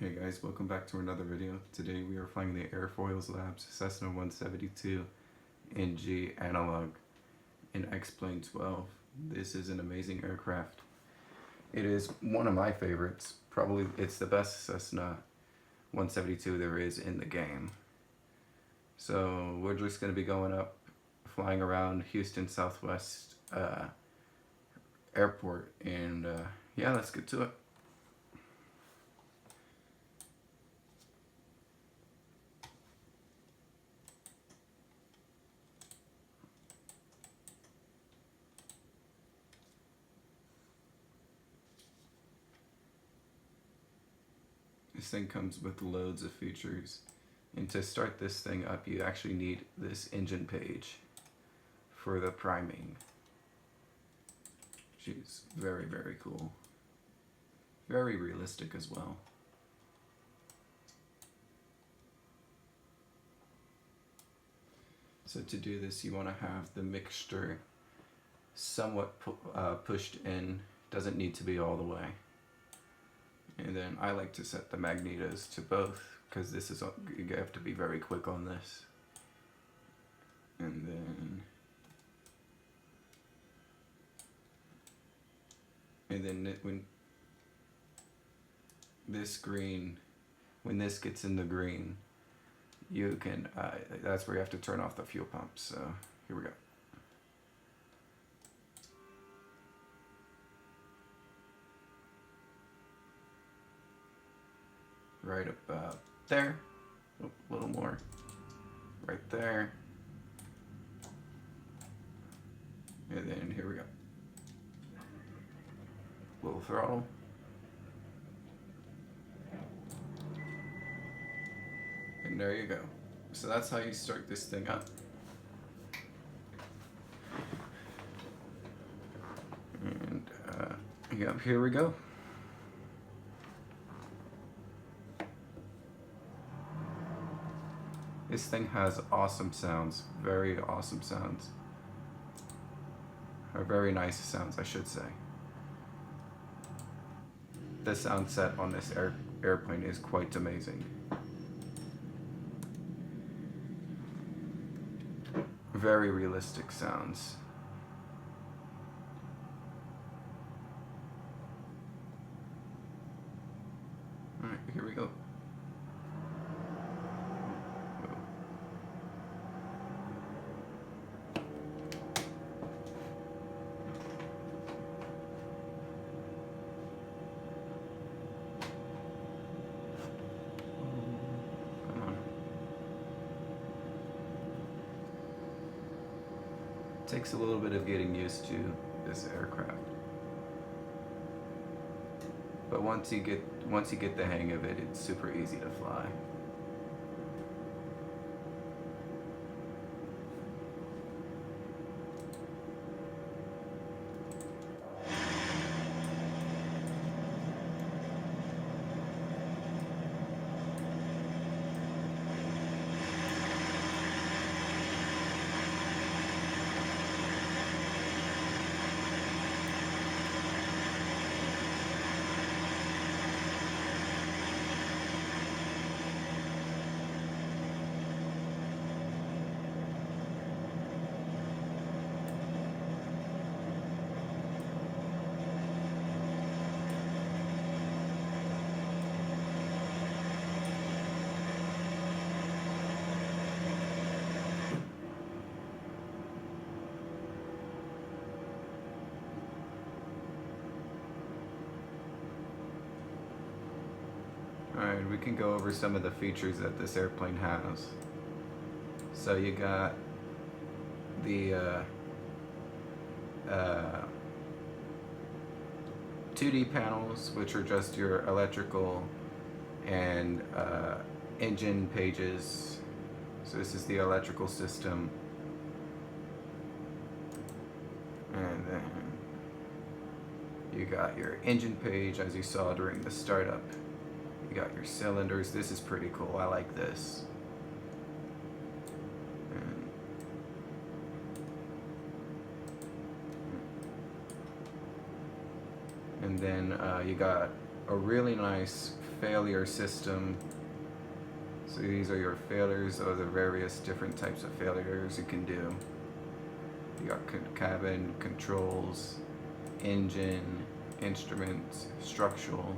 Hey guys, welcome back to another video. Today we are flying the Airfoillabs Cessna 172 in G analog in X-Plane 12. This is an amazing aircraft. It is one of my favorites. Probably it's the best Cessna 172 there is in the game. So we're just going to be going up, flying around Houston Southwest Airport, and yeah, let's get to it. This thing comes with loads of features, and to start this thing up you actually need this engine page for the priming, which is very, very cool. Very realistic as well. So to do this you want to have the mixture somewhat pushed in, doesn't need to be all the way. And then I like to set the magnetos to both, because this is, you have to be very quick on this. And then when this green, when this gets in the green, you can, that's where you have to turn off the fuel pump. So here we go. Right about there, a little more, right there, and then here we go. Little throttle. And there you go. So that's how you start this thing up. And yeah, here we go. This thing has awesome sounds, very awesome sounds. Or very nice sounds, I should say. The sound set on this airplane is quite amazing. Very realistic sounds. Alright, here we go. Takes a little bit of getting used to this aircraft, but once you get the hang of it, it's super easy to fly. Alright, we can go over some of the features that this airplane has. So you got the 2D panels, which are just your electrical and engine pages. So this is the electrical system. And then you got your engine page, as you saw during the startup. You got your cylinders. This is pretty cool. I like this. And then you got a really nice failure system. So these are your failures, or the various different types of failures you can do. You got cabin, controls, engine, instruments, structural,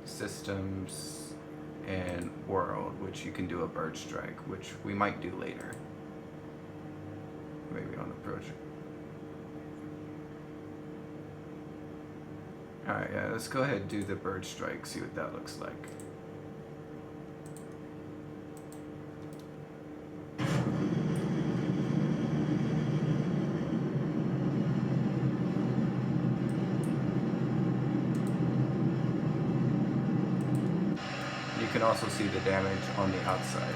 systems, and world, which you can do a bird strike, which we might do later. Maybe on the project. Alright, yeah, let's go ahead and do the bird strike, see what that looks like. You can also see the damage on the outside.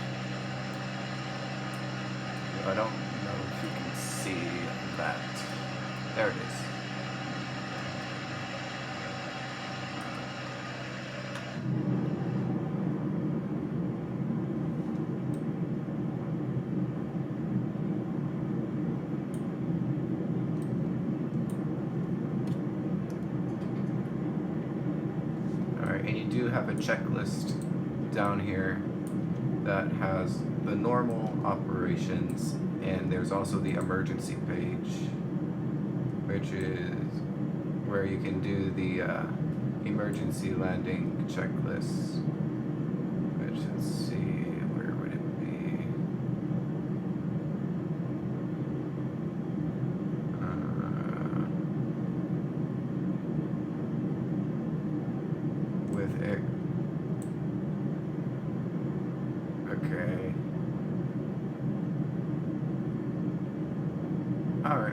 I don't know if you can see that. There it is. Alright, and you do have a checklist down here that has the normal operations, and there's also the emergency page, which is where you can do the emergency landing checklist. Which, let's see, where would it be? With it. Okay. Alright.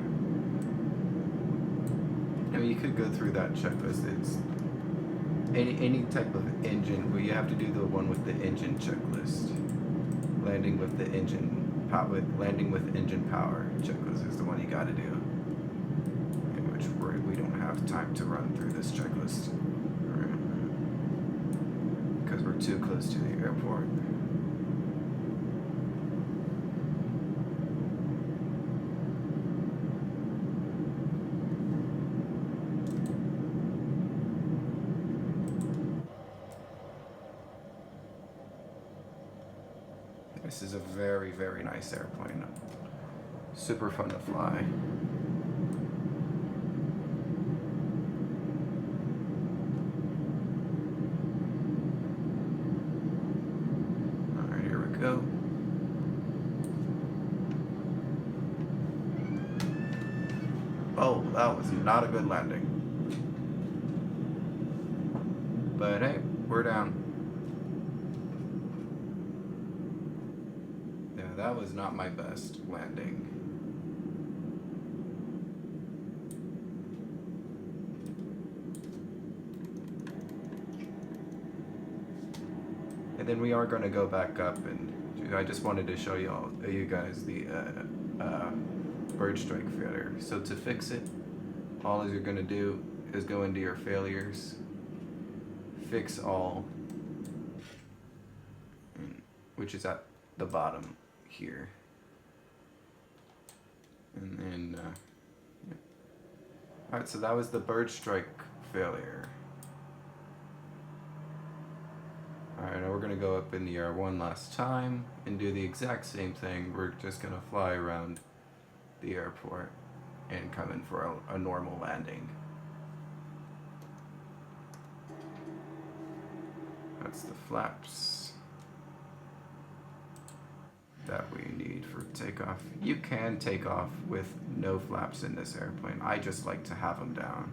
I mean, you could go through that checklist. It's any type of engine, but you have to do the one with the engine checklist. Landing with the engine landing with engine power checklist is the one you got to do. In which we don't have time to run through this checklist because we're too close to the airport. This is a very, very nice airplane. Super fun to fly. Alright, here we go. Oh, that was not a good landing. But hey, we're down. That was not my best landing. And then we are going to go back up, and I just wanted to show you guys the bird strike failure. So to fix it, all you're going to do is go into your failures, fix all, which is at the bottom here, and then yeah. Alright, so that was the bird strike failure. Alright, now we're gonna go up in the air one last time and do the exact same thing. We're just gonna fly around the airport and come in for a normal landing. That's the flaps that we need for takeoff. You can take off with no flaps in this airplane. I just like to have them down.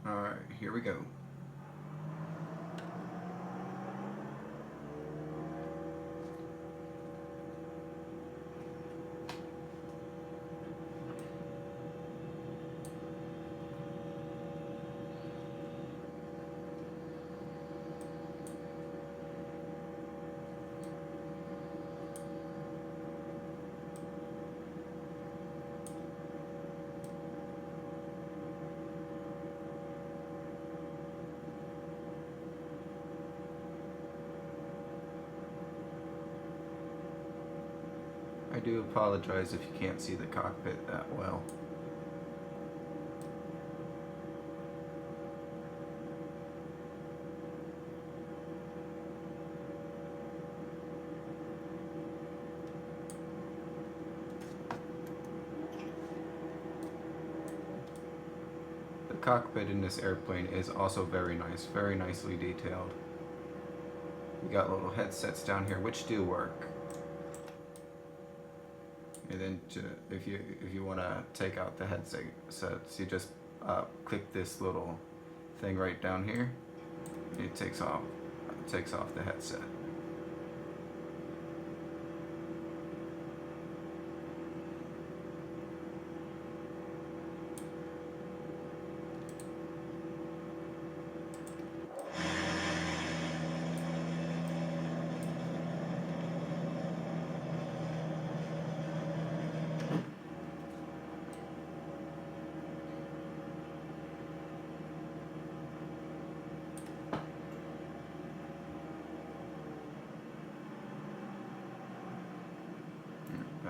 Alright, here we go. do apologize if you can't see the cockpit that well. The cockpit in this airplane is also very nice, very nicely detailed. We got little headsets down here which do work. And then if you want to take out the headsets, you just click this little thing right down here, and it takes off the headset.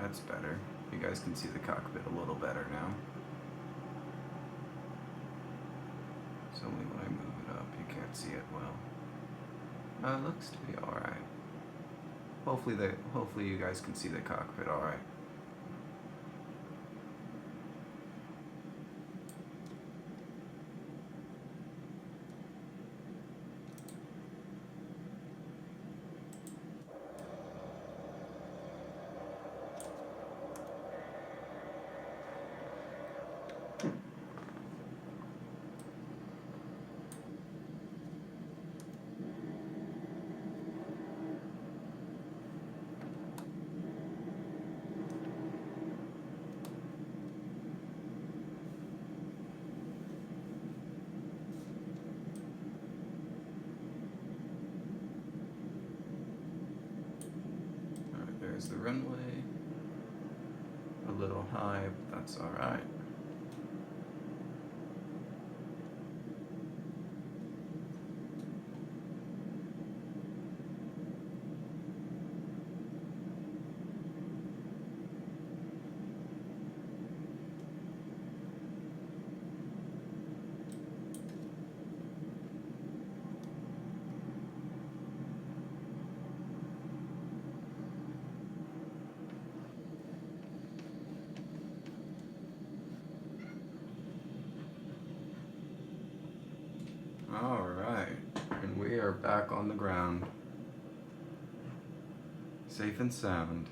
That's better. You guys can see the cockpit a little better now. It's only when I move it up you can't see it well. It looks to be alright. Hopefully you guys can see the cockpit alright. There's the runway. A little high, but that's alright. Alright, and we are back on the ground. Safe and sound.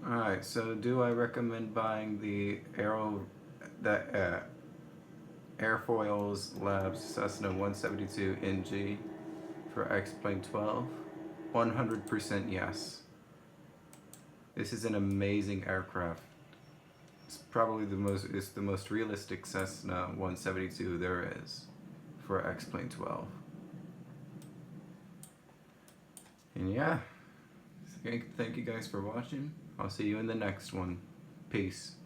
Alright, so do I recommend buying the Airfoillabs Cessna 172 NG for X-Plane 12? 100% yes. This is an amazing aircraft. It's probably the most realistic Cessna 172 there is for X-Plane 12. And yeah, thank you guys for watching. I'll see you in the next one. Peace.